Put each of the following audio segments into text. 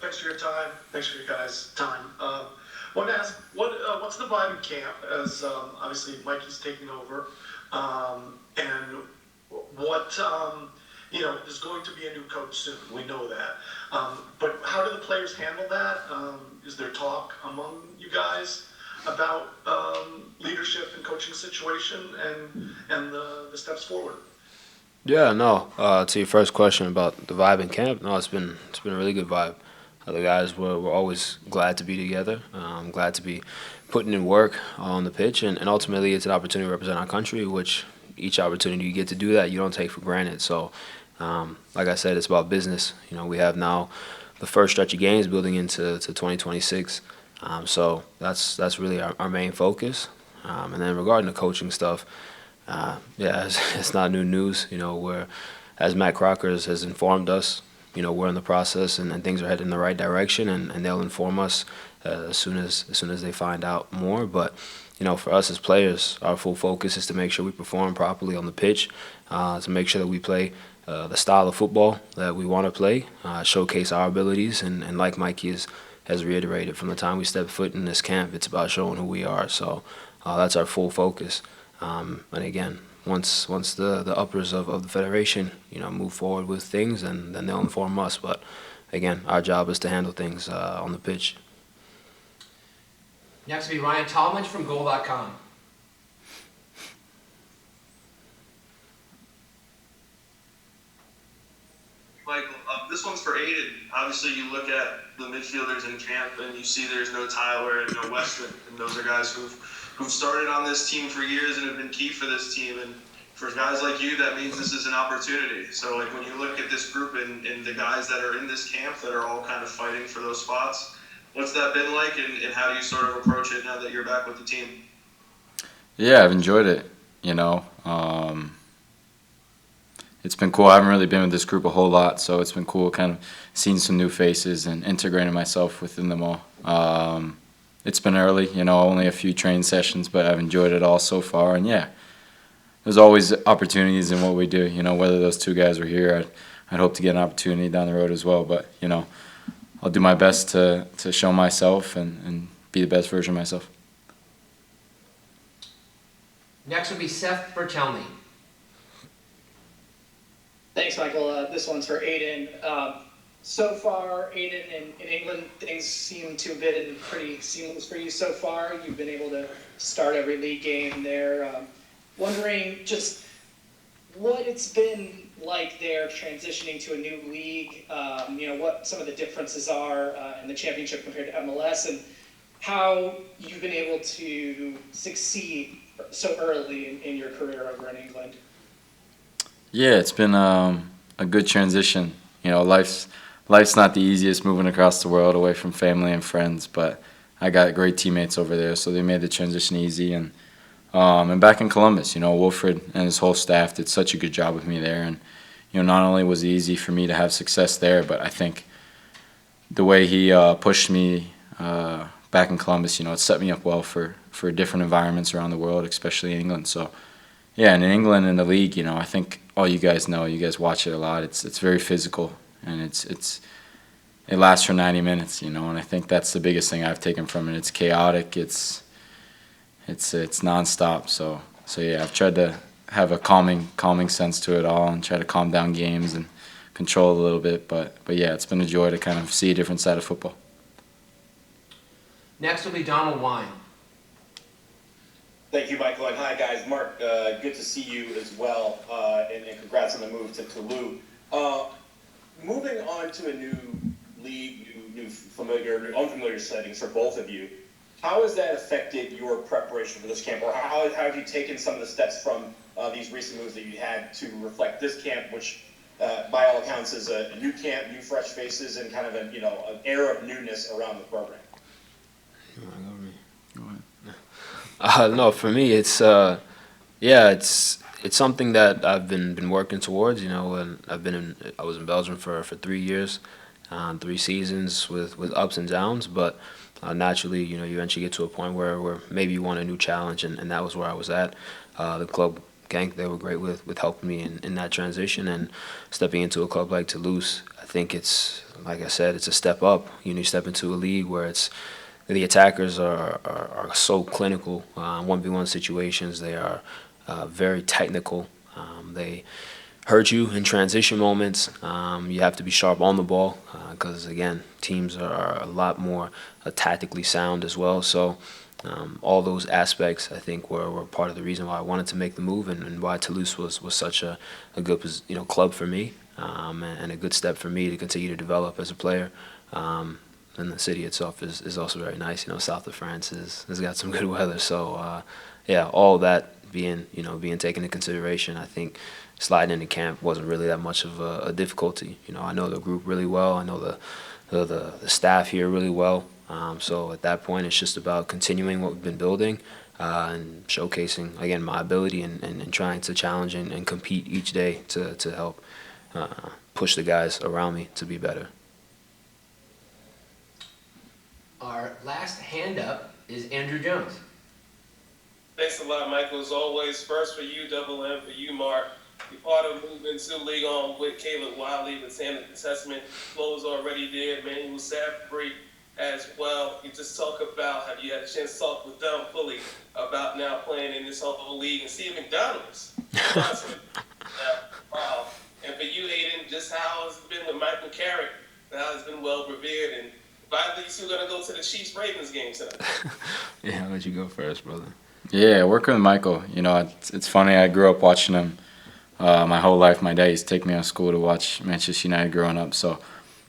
Thanks for your time. Thanks for your guys' time. Wanted to ask, what's the vibe in camp as obviously Mikey's taking over, and what there's going to be a new coach soon. We know that, but how do the players handle that? Is there talk among you guys about leadership and coaching situation and the steps forward? Yeah, no. To your first question about the vibe in camp, no, it's been a really good vibe. The guys were always glad to be together. Glad to be putting in work on the pitch, and ultimately it's an opportunity to represent our country, which each opportunity you get to do that you don't take for granted. So, like I said, it's about business. We have now the first stretch of games building into 2026. So that's really our main focus. And then regarding the coaching stuff. Yeah, it's not new news. Where as Matt Crocker has informed us, we're in the process and things are heading in the right direction, and they'll inform us as soon as they find out more. But for us as players, our full focus is to make sure we perform properly on the pitch, to make sure that we play the style of football that we want to play, showcase our abilities, and like Mikey has reiterated from the time we step foot in this camp, it's about showing who we are. So that's our full focus. And again, once the uppers of the federation, move forward with things, and then they'll inform us. But again, our job is to handle things on the pitch. Next will be Ryan Talmadge from Goal.com. Michael, this one's for Aiden. Obviously, you look at the midfielders in camp, and you see there's no Tyler and no Weston, and those are guys who've started on this team for years and have been key for this team. And for guys like you, that means this is an opportunity. So, like, when you look at this group and the guys that are in this camp that are all kind of fighting for those spots, what's that been like, and how do you sort of approach it now that you're back with the team? Yeah, I've enjoyed it. It's been cool. I haven't really been with this group a whole lot, so it's been cool kind of seeing some new faces and integrating myself within them all. It's been early, only a few training sessions, but I've enjoyed it all so far. And yeah, there's always opportunities in what we do. Whether those two guys were here, I'd hope to get an opportunity down the road as well. But I'll do my best to show myself and be the best version of myself. Next will be Seth Bertelny. Thanks, Michael. This one's for Aiden. So far, Aiden, in England, things seem to have been pretty seamless for you so far. You've been able to start every league game there. Wondering just what it's been like there transitioning to a new league, what some of the differences are in the championship compared to MLS, and how you've been able to succeed so early in your career over in England. Yeah, it's been a good transition. Life's not the easiest moving across the world away from family and friends, but I got great teammates over there, so they made the transition easy. And back in Columbus, Wilfred and his whole staff did such a good job with me there. And not only was it easy for me to have success there, but I think the way he pushed me back in Columbus, it set me up well for different environments around the world, especially in England. So yeah, and in England in the league, I think all you guys know, you guys watch it a lot. It's very physical, and it lasts for 90 minutes, and I think that's the biggest thing I've taken from it. It's chaotic, it's nonstop. So yeah, I've tried to have a calming sense to it all and try to calm down games and control a little bit. But yeah, it's been a joy to kind of see a different side of football. Next will be Donald Wine. Thank you, Michael, and hi, guys. Mark, good to see you as well, and congrats on the move to Toulouse. Moving on to a new league, new unfamiliar settings for both of you, how has that affected your preparation for this camp, or how have you taken some of the steps from these recent moves that you had to reflect this camp, which by all accounts is a new camp, new fresh faces, and kind of an air of newness around the program? No, for me, it's something that I've been working towards. And I was in Belgium for 3 years, 3 seasons with ups and downs. But naturally, you eventually get to a point where maybe you want a new challenge, and that was where I was at. The club Genk, they were great with helping me in that transition, and stepping into a club like Toulouse. I think it's like I said, it's a step up. You step into a league where the attackers are so clinical. 1v1 situations, they are very technical. They hurt you in transition moments. You have to be sharp on the ball because, again, teams are a lot more tactically sound as well. So all those aspects, I think, were part of the reason why I wanted to make the move and why Toulouse was such a good club for me and a good step for me to continue to develop as a player. And the city itself is also very nice. South of France has got some good weather. So, yeah, all that being taken into consideration, I think sliding into camp wasn't really that much of a difficulty. I know the group really well. I know the staff here really well. So at that point, it's just about continuing what we've been building and showcasing, again, my ability and trying to challenge and compete each day to help push the guys around me to be better. Our last hand up is Andrew Jones. Thanks a lot, Michael. As always, first for you, Double M, for you, Mark. You're part of the movement to League On with Caleb Wiley, with Sanders Testament. Flo's already there, Manuel Safbury as well. You just talk about, have you had a chance to talk with them fully about now playing in this whole league and seeing McDonald's? Wow. And for you, Aiden, just how it's been with Michael Carrick, how it's been well revered, and finally, you're going to go to the Chiefs-Ravens game tonight. Yeah, I'll let you go first, brother. Yeah, working with Michael, it's funny. I grew up watching him my whole life. My dad used to take me out of school to watch Manchester United growing up. So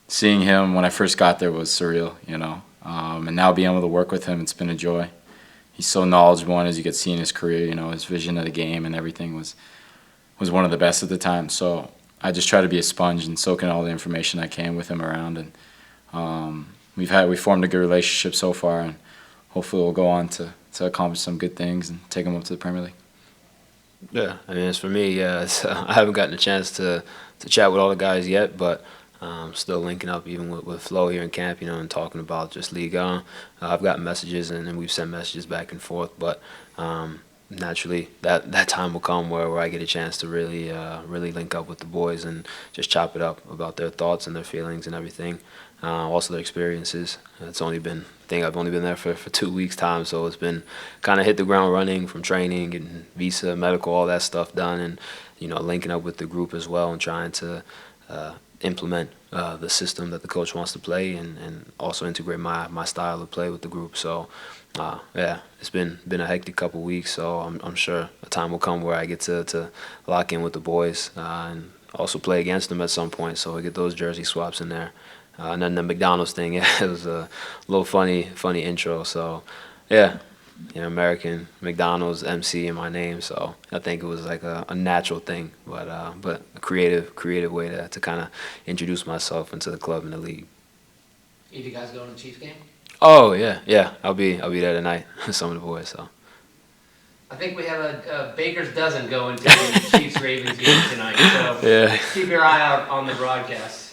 seeing him when I first got there was surreal, and now being able to work with him, it's been a joy. He's so knowledgeable, and as you could see in his career, his vision of the game and everything was one of the best at the time. So I just try to be a sponge and soak in all the information I can with him around. And we formed a good relationship so far, and hopefully we'll go on to accomplish some good things and take him up to the Premier League. Yeah, I mean, as for me, I haven't gotten a chance to chat with all the guys yet, but still linking up even with Flo here in camp, and talking about just Ligue 1. I've gotten messages and we've sent messages back and forth, but naturally that time will come where I get a chance to really link up with the boys and just chop it up about their thoughts and their feelings and everything. Also their experiences. I've only been there for 2 weeks time, so it's been kind of hit the ground running from training and visa, medical, all that stuff done, and linking up with the group as well and trying to implement the system that the coach wants to play and also integrate my style of play with the group. So yeah, it's been a hectic couple weeks, so I'm sure a time will come where I get to lock in with the boys and also play against them at some point, so I get those jersey swaps in there. And then the McDonald's thing, yeah, it was a little funny intro. So, yeah, American McDonald's MC in my name. So I think it was like a natural thing, but a creative way to kind of introduce myself into the club and the league. Either you guys going to the Chiefs game? Oh yeah, I'll be there tonight. Some of the boys. So I think we have a baker's dozen going to the Chiefs-Ravens game tonight. So yeah, keep your eye out on the broadcast.